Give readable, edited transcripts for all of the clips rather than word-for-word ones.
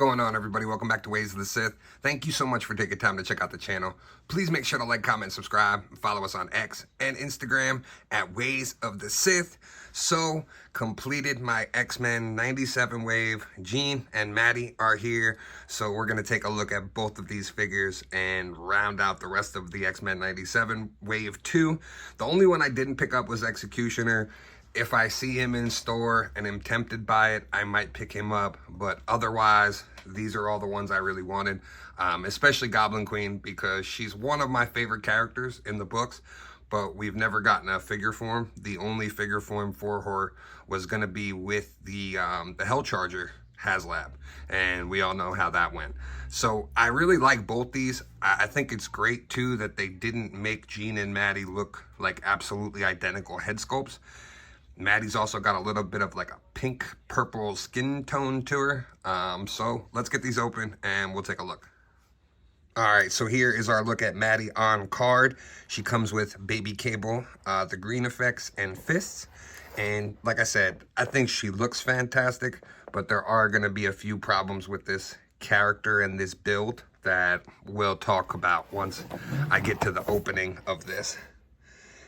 going on, everybody? Welcome back to Ways of the Sith. Thank you so much for taking time to check out the channel. Please make sure to like, comment, subscribe, and follow us on X and Instagram at Ways of the Sith. So, completed my X-Men 97 wave. Jean and Maddie are here. So we're going to take a look at both of these figures and round out the rest of the X-Men 97 wave 2. The only one I didn't pick up was Executioner. If I see him in store and am tempted by it, I might pick him up. But otherwise, these are all the ones I really wanted, especially Goblin Queen, because she's one of my favorite characters in the books, but we've never gotten a figure form. The only figure form for her was going to be with the Hellcharger HasLab, and we all know how that went. So I really like both these. I think it's great, too, that they didn't make Jean and Maddie look like absolutely identical head sculpts. Maddie's also got a little bit of like a pink purple skin tone to her. So let's get these open and we'll take a look. All right, so here is our look at Maddie on card. She comes with Baby Cable, the green effects, and fists. And like I said, I think she looks fantastic, but there are going to be a few problems with this character and this build that we'll talk about once I get to the opening of this.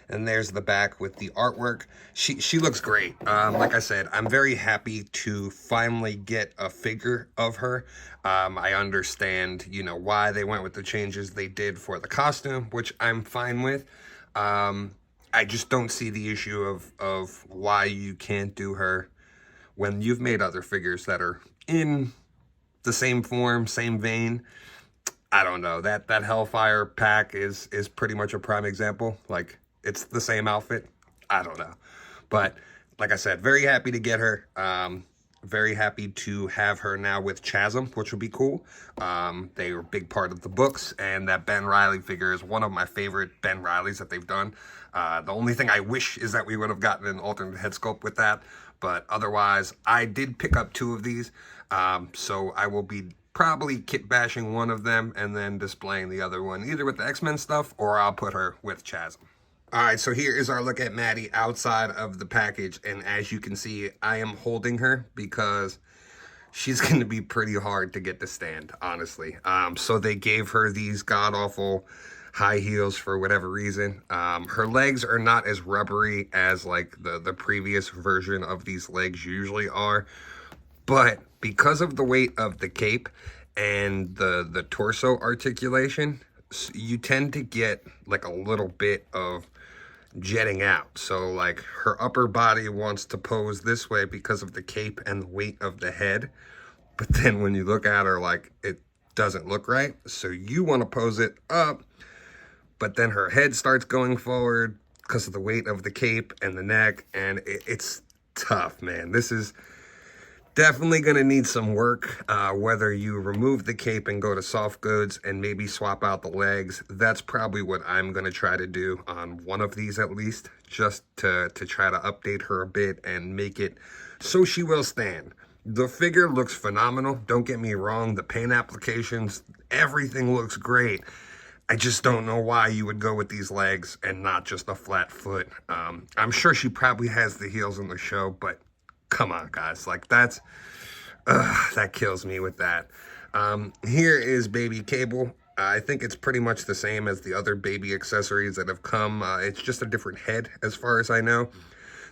And there's the back with the artwork. She looks great. Like I said, I'm very happy to finally get a figure of her. I understand, you know, why they went with the changes they did for the costume, which I'm fine with. I just don't see the issue of why you can't do her when you've made other figures that are in the same form, same vein. I don't know. That Hellfire pack is pretty much a prime example. Like, it's the same outfit. I don't know. But like I said, very happy to get her. Very happy to have her now with Chasm, which would be cool. They were a big part of the books, and that Ben Reilly figure is one of my favorite Ben Reillys that they've done. The only thing I wish is that we would have gotten an alternate head sculpt with that. But otherwise, I did pick up 2 of these. So I will be probably kit bashing one of them and then displaying the other one, either with the X-Men stuff or I'll put her with Chasm. All right, so here is our look at Maddie outside of the package. And as you can see, I am holding her because she's going to be pretty hard to get to stand, honestly. So they gave her these god-awful high heels for whatever reason. Her legs are not as rubbery as like the previous version of these legs usually are. But because of the weight of the cape and the torso articulation, you tend to get like a little bit of jetting out. So like her upper body wants to pose this way because of the cape and the weight of the head, but then when you look at her, like, it doesn't look right. So you want to pose it up, but then her head starts going forward because of the weight of the cape and the neck, and it's tough, man. This is definitely going to need some work, whether you remove the cape and go to soft goods and maybe swap out the legs. That's probably what I'm going to try to do on one of these at least, just to try to update her a bit and make it so she will stand. The figure looks phenomenal. Don't get me wrong. The paint applications, everything looks great. I just don't know why you would go with these legs and not just a flat foot. I'm sure she probably has the heels in the show, but come on, guys. Like, that kills me with that. Here is Baby Cable. I think it's pretty much the same as the other baby accessories that have come. It's just a different head, as far as I know.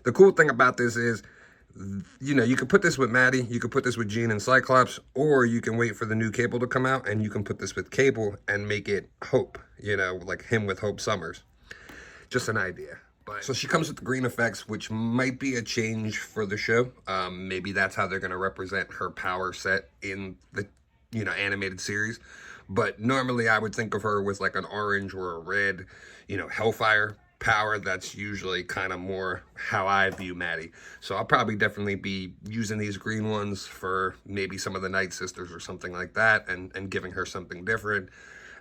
The cool thing about this is, you know, you could put this with Maddie, you could put this with Jean and Cyclops, or you can wait for the new Cable to come out, and you can put this with Cable and make it Hope, you know, like him with Hope Summers. Just an idea. So she comes with the green effects, which might be a change for the show. Maybe that's how they're going to represent her power set in the, you know, animated series. But normally I would think of her with like an orange or a red, you know, Hellfire power. That's usually kind of more how I view Maddie. So I'll probably definitely be using these green ones for maybe some of the Night Sisters or something like that, and giving her something different.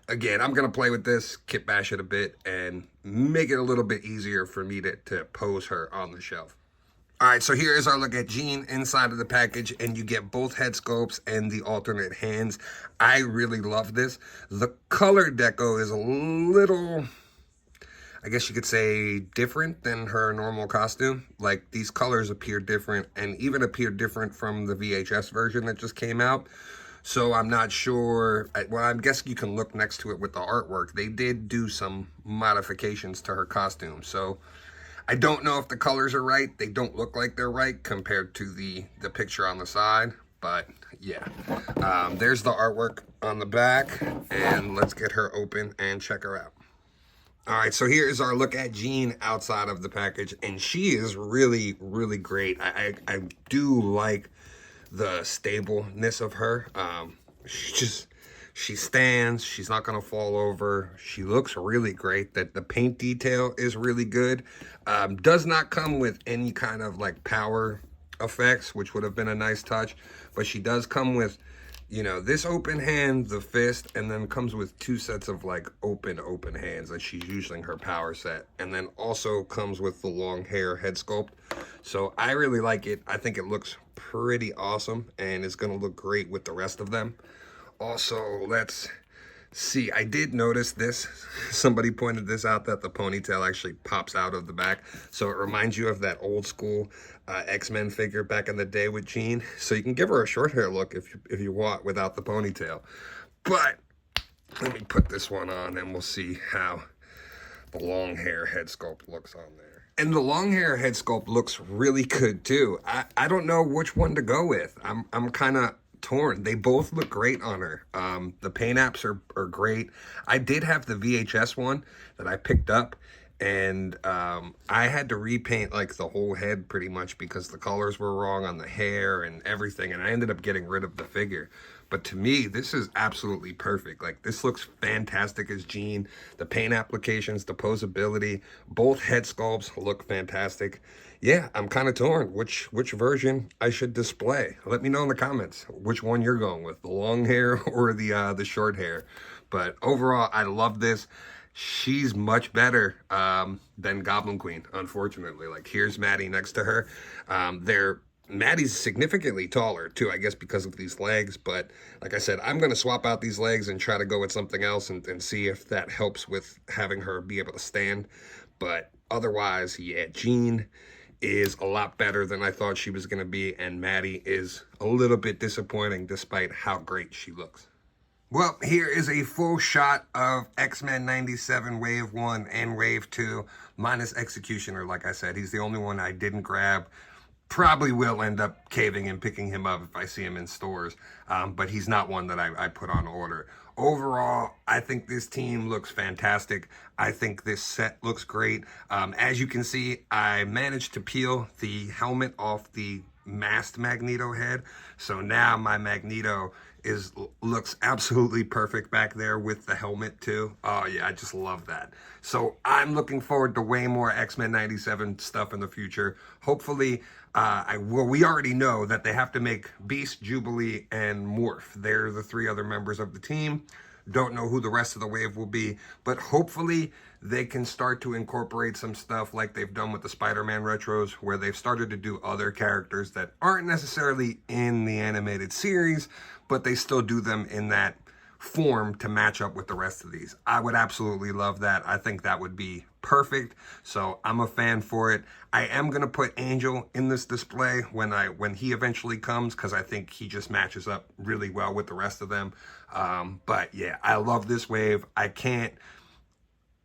Again, I'm going to play with this, kit bash it a bit, and make it a little bit easier for me to pose her on the shelf. All right, so here is our look at Jean inside of the package, and you get both head sculpts and the alternate hands. I really love this. The color deco is a little, I guess you could say, different than her normal costume. Like, these colors appear different and even appear different from the VHS version that just came out. So I'm not sure. Well, I'm guessing you can look next to it with the artwork. They did do some modifications to her costume. So I don't know if the colors are right. They don't look like they're right compared to the picture on the side. But yeah, there's the artwork on the back. And let's get her open and check her out. All right, so here is our look at Jean outside of the package. And she is really, really great. I do like the stableness of her. She stands, she's not gonna fall over. She looks really great. That the paint detail is really good. Does not come with any kind of like power effects, which would have been a nice touch, but she does come with, you know, this open hand, the fist, and then comes with 2 sets of like open hands that she's using her power set, and then also comes with the long hair head sculpt. So I really like it. I think it looks pretty awesome, and it's gonna look great with the rest of them. Also, let's see, I did notice this. Somebody pointed this out, that the ponytail actually pops out of the back. So it reminds you of that old school X-Men figure back in the day with Jean. So you can give her a short hair look if you want without the ponytail. But let me put this one on and we'll see how the long hair head sculpt looks on there. And the long hair head sculpt looks really good too. I don't know which one to go with. I'm kind of torn. They both look great on her. The paint apps are great. I did have the VHS one that I picked up, and I had to repaint like the whole head pretty much because the colors were wrong on the hair and everything, and I ended up getting rid of the figure. But to me, this is absolutely perfect. Like, this looks fantastic as Jean. The paint applications, the posability, both head sculpts look fantastic. Yeah, I'm kind of torn which version I should display. Let me know in the comments which one you're going with, the long hair or the short hair. But overall, I love this. She's much better than Goblin Queen, unfortunately. Like, here's Maddie next to her. Maddie's significantly taller too, I guess because of these legs, but like I said, I'm going to swap out these legs and try to go with something else and see if that helps with having her be able to stand. But otherwise, yeah, Jean is a lot better than I thought she was going to be, and Maddie is a little bit disappointing despite how great she looks. Well, here is a full shot of X-Men 97 Wave 1 and Wave 2, minus Executioner. Like I said, he's the only one I didn't grab. Probably will end up caving and picking him up if I see him in stores, but he's not one that I put on order. Overall, I think this team looks fantastic. I think this set looks great. As you can see, I managed to peel the helmet off the masked Magneto head, so now my Magneto looks absolutely perfect back there with the helmet too. Oh yeah, I just love that. So I'm looking forward to way more X-Men 97 stuff in the future. Hopefully, we already know that they have to make Beast, Jubilee, and Morph. They're the 3 other members of the team. Don't know who the rest of the wave will be, but hopefully they can start to incorporate some stuff like they've done with the Spider-Man retros, where they've started to do other characters that aren't necessarily in the animated series, but they still do them in that form to match up with the rest of these. I would absolutely love that. I think that would be perfect. So I'm a fan for it. I am going to put Angel in this display when he eventually comes, because I think he just matches up really well with the rest of them. But yeah, I love this wave. I can't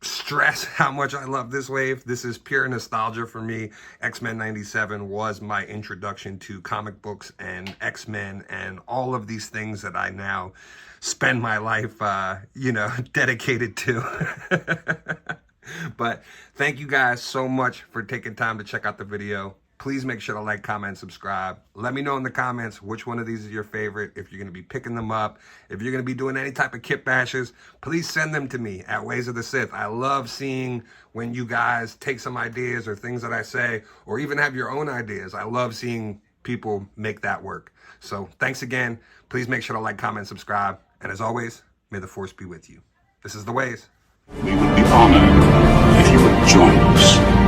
stress how much I love this wave. This is pure nostalgia for me. X-Men 97 was my introduction to comic books and X-Men and all of these things that I now spend my life, dedicated to. But thank you guys so much for taking time to check out the video. Please make sure to like, comment, subscribe. Let me know in the comments which one of these is your favorite, if you're going to be picking them up, if you're going to be doing any type of kit bashes. Please send them to me at Ways of the Sith. I love seeing when you guys take some ideas or things that I say, or even have your own ideas. I love seeing people make that work. So thanks again. Please make sure to like, comment, subscribe. And as always, may the Force be with you. This is The Ways. We would be honored if you would join us.